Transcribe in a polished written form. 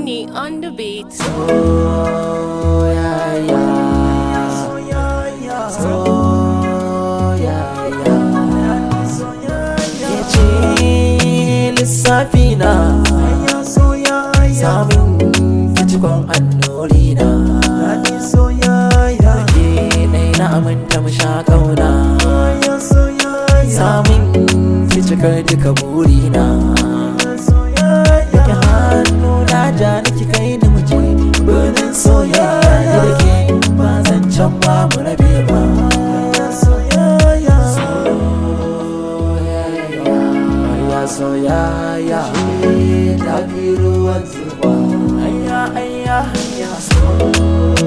Kenny on the beat. Soyayya, soyayya, kece lissafina, samun cikon annolina. Ke ɗai na aminta mu sha ƙauna, samun cikar duka burina. Yake hannu na ja niki kai ni muje birnin soyayya, da ke ba zan can ba mu rabe ba. Soyayya, Tafi ruwan Zuma. Ayya, ayya, ayya.